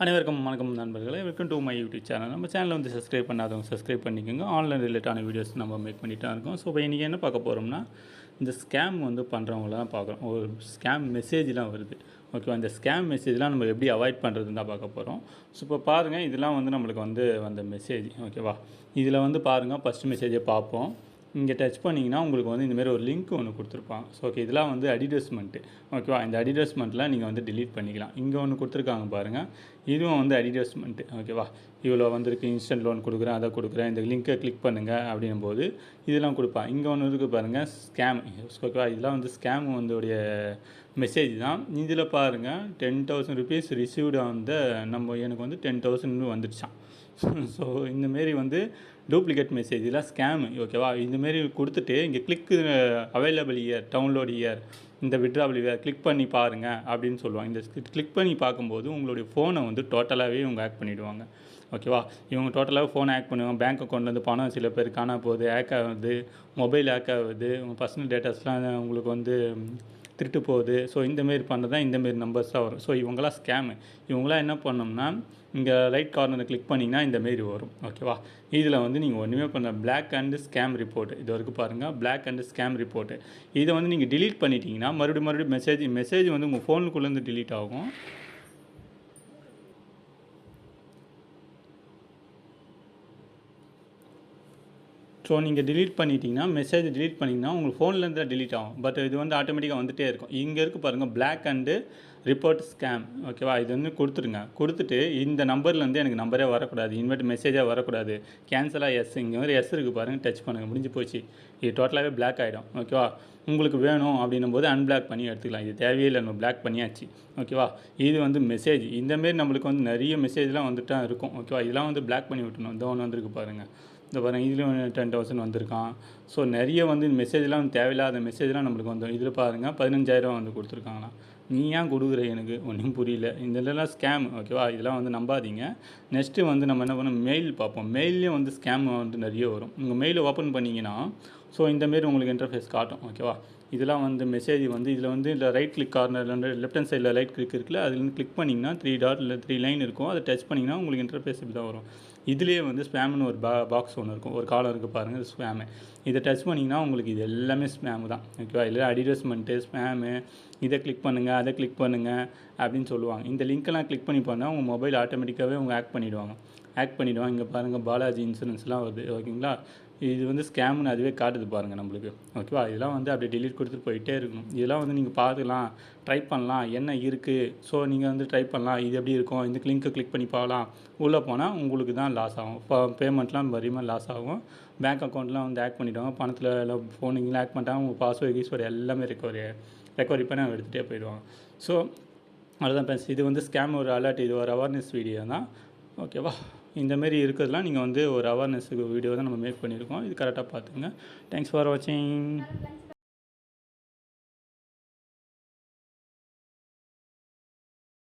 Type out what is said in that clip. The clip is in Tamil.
அனைவருக்கும் வணக்கம் நண்பர்களே, welcome to my YouTube channel. நம்ம சேனலில் வந்து சப்ஸ்கிரைப் பண்ணாதவங்க சப்ஸ்கிரைப் பண்ணிக்கோங்க. ஆன்லைன் ரிலேட்டான வீடியோஸ் நம்ம மேக் பண்ணிட்டு தான் இருக்கோம். ஸோ இப்போ இன்றைக்கி என்ன பார்க்க போகிறோம்னா, இந்த ஸ்கேம் வந்து பண்ணுறவங்களாம் பார்க்குறோம். ஒரு ஸ்கேம் மெசேஜ்லாம் வருது. ஓகேவா, இந்த ஸ்கேம் மெசேஜ்லாம் நம்ம எப்படி அவாய்ட் பண்ணுறதுன்னு தான் பார்க்க போகிறோம். ஸோ இப்போ பாருங்கள், இதெல்லாம் வந்து நம்மளுக்கு வந்து வந்த மெசேஜ். ஓகேவா, இதில் வந்து பாருங்கள், ஃபஸ்ட்டு மெசேஜை பார்ப்போம். இங்கே டச் பண்ணிங்கன்னா உங்களுக்கு வந்து இந்தமாரி ஒரு லிங்க் ஒன்று கொடுத்துருப்பாங்க. ஸோ ஓகே, இதெல்லாம் வந்து அட்வர்டைஸ்மெண்ட்டு. ஓகேவா, இந்த அட்வர்டைஸ்மெண்ட்லாம் நீங்கள் வந்து டிலீட் பண்ணிக்கலாம். இங்கே ஒன்று கொடுத்துருக்காங்க பாருங்கள், இதுவும் வந்து அட்வர்டைஸ்மெண்ட்டு. ஓகேவா, இவ்வளோ வந்திருக்கு, இன்ஸ்டன்ட் லோன் கொடுக்குறேன், அதை கொடுக்குறேன், இந்த லிங்க்கை கிளிக் பண்ணுங்கள் அப்படின்னும் போது இதெல்லாம் கொடுப்பான். இங்கே ஒன்று இருக்குது பாருங்கள், ஸ்கேம். ஓகேவா, இதெல்லாம் வந்து ஸ்கேம் வந்துடைய மெசேஜ் தான். இதில் பாருங்கள், 10,000 ருபீஸ் ரிசீவ்டு அந்த எனக்கு வந்து 10,000 வந்துடுச்சான். ஸோ இந்தமாரி வந்து டூப்ளிகேட் மெசேஜ், இதெல்லாம் ஸ்கேமு. ஓகேவா, இந்தமாரி கொடுத்துட்டு இங்கே click available year, download year, இந்த விட்ராவல் இயர் கிளிக் பண்ணி பாருங்கள் அப்படின்னு சொல்லுவாங்க. இந்த கிளிக் பண்ணி பார்க்கும்போது உங்களுடைய ஃபோனை வந்து டோட்டலாகவே இவங்க ஹேக் பண்ணிவிடுவாங்க. ஓகேவா, இவங்க டோட்டலாக ஃபோனை ஹேக் பண்ணுவாங்க. பேங்க் அக்கௌண்ட்லேருந்து பணம் சில பேர் காண போகுது, ஹேக் ஆகுது, மொபைல் ஹேக் ஆகுது, உங்கள் பர்சனல் டேட்டாஸ்லாம் உங்களுக்கு வந்து திருட்டு போகுது. ஸோ இந்தமாரி பண்ணது தான் இந்தமாரி நம்பர்ஸ் தான் வரும். ஸோ இவங்களாம் ஸ்கேமு. இவங்களாம் என்ன பண்ணோம்னா, இங்கே ரைட் கார்னரை கிளிக் பண்ணிங்கன்னா இந்தமாரி வரும். ஓகேவா, இதில் வந்து நீங்கள் ஒன்றுமே பண்ண பிளாக் அண்டு ஸ்கேம் ரிப்போர்ட் இது வரைக்கும் பாருங்கள், பிளாக் அண்டு ஸ்கேம் ரிப்போர்ட்டு. இதை வந்து நீங்கள் டிலீட் பண்ணிட்டீங்கன்னா மறுபடியும் மெசேஜ் வந்து உங்கள் ஃபோனுக்குள்ளேருந்து டிலீட் ஆகும். ஸோ நீங்கள் டிலீட் பண்ணிட்டீங்கன்னா, மெசேஜ் டிலீட் பண்ணிங்கன்னா உங்கள் ஃபோன்லேருந்து தான் டிலீட் ஆகும். பட் இது வந்து ஆட்டோமேட்டிக்காக வந்துகிட்டே இருக்கும். இங்கே இருக்குது பாருங்கள், பிளாக் அண்டு ரிப்போர்ட் ஸ்கேம். ஓகேவா, இது வந்து கொடுத்துட்டு இந்த நம்பர்லேருந்து எனக்கு நம்பரே வரக்கூடாது, இனிமேட்டு மெசேஜாக வரக்கூடாது, கேன்சலாக எஸ், இங்கே வந்து எஸ் இருக்குது பாருங்கள், டச் பண்ணுங்கள், முடிஞ்சு போச்சு. இது டோட்டலாகவே பிளாக் ஆகிடும். ஓகேவா, உங்களுக்கு வேணும் அப்படின்னும் போது அன்பிளாக் பண்ணி எடுத்துக்கலாம். இது தேவையே இல்லை, நம்ம பிளாக் பண்ணியாச்சு. ஓகேவா, இது வந்து மெசேஜ். இந்தமாரி நம்மளுக்கு வந்து நிறைய மெசேஜ்லாம் வந்துட்டு தான் இருக்கும். ஓகேவா, இதெல்லாம் வந்து பிளாக் பண்ணி விட்டணும். இந்த ஒன்று வந்துருக்கு பாருங்கள், இந்த பாருங்கள், இதுலேயும் 10,000 வந்திருக்கான். ஸோ நிறைய வந்து மெசேஜ்லாம் தேவையில்லாத மெசேஜ்லாம் நம்மளுக்கு வந்துடும். இதில் பாருங்கள், 15,000 வந்து கொடுத்துருக்காங்களாம். நீ ஏன் கொடுக்குற, எனக்கு ஒன்றும் புரியல. இதெல்லாம் ஸ்கேம். ஓகேவா, இதெல்லாம் வந்து நம்பாதீங்க. நெக்ஸ்ட்டு வந்து நம்ம என்ன பண்ணோம், மெயில் பார்ப்போம். மெயிலையும் வந்து ஸ்கேம் வந்து நிறைய வரும். உங்கள் மெயிலை ஓப்பன் பண்ணிங்கன்னா ஸோ இந்தமாரி உங்களுக்கு இன்டர்ஃபேஸ் காட்டும். ஓகேவா, இதெல்லாம் வந்து மெசேஜ் வந்து இதில் வந்து இல்லை ரைட் கிளிக் கார்னரில் லெஃப்ட் ஹேண்ட் சைடில் ரைட் கிளிக் இருக்குல்ல, அதுலேருந்து கிளிக் பண்ணிங்கன்னா 3 டாட் இல்லை 3 லைன் இருக்கும். அதை டச் பண்ணிங்கன்னா உங்களுக்கு இன்டர்ஃபேஸ் இப்படி தான் வரும். இதுலேயே வந்து ஸ்பேம்னு ஒரு பாக்ஸ் ஒன்று இருக்கும், ஒரு காலம் இருக்குது பாருங்கள், ஸ்பேமு. இதை டச் பண்ணிங்கன்னா உங்களுக்கு இது எல்லாமே ஸ்பேமு தான். ஓகேவா, இல்லை அட்வர்டைஸ்மெண்ட்டு, ஸ்பேமு, இதை கிளிக் பண்ணுங்கள், அதை கிளிக் பண்ணுங்கள் அப்படின்னு சொல்லுவாங்க. இந்த லிங்க்கெல்லாம் கிளிக் பண்ணி பண்ணால் உங்கள் மொபைல் ஆட்டோமேட்டிக்காகவே அவங்க ஹேக் பண்ணிவிடுவாங்க. இங்கே பாருங்கள், பாலாஜி இன்சூரன்ஸ்லாம் வருது. ஓகேங்களா, இது வந்து ஸ்கேம்னு அதுவே காட்டுது பாருங்கள் நம்மளுக்கு. ஓகேவா, இதெல்லாம் வந்து அப்படியே டெலீட் கொடுத்துட்டு போயிட்டே இருக்கணும். இதெல்லாம் வந்து நீங்கள் பார்த்துக்கலாம், ட்ரை பண்ணலாம், என்ன இருக்குது. ஸோ நீங்கள் வந்து ட்ரை பண்ணலாம், இது எப்படி இருக்கும், இந்த லிங்க்கை கிளிக் பண்ணி பார்க்கலாம். உள்ளே போனால் உங்களுக்கு தான் லாஸ் ஆகும். பேமெண்ட்லாம் அதிகமாக லாஸ் ஆகும். பேங்க் அக்கௌண்ட்லாம் வந்து ஹேக் பண்ணிவிடுவாங்க. பணத்தில் எல்லாம் ஃபோனிங்கெலாம் ஹேக் பண்ணிட்டாங்க. உங்கள் பாஸ்வேர்டு எல்லாமே ரெக்கவரி பண்ணி அவங்க எடுத்துகிட்டே போயிடுவாங்க. ஸோ அதுதான் ஃப்ரெண்ட்ஸ், இது வந்து ஸ்கேம் ஒரு அலர்ட், இது ஒரு அவேர்னஸ் வீடியோ தான். ஓகேவா, இந்தமாரி இருக்கிறதுலாம் நீங்கள் வந்து ஒரு அவேர்னஸுக்கு வீடியோ தான் நம்ம மேக் பண்ணியிருக்கோம். இது கரெக்டாக பார்த்துங்க. தேங்க்ஸ் ஃபார் வாட்சிங்.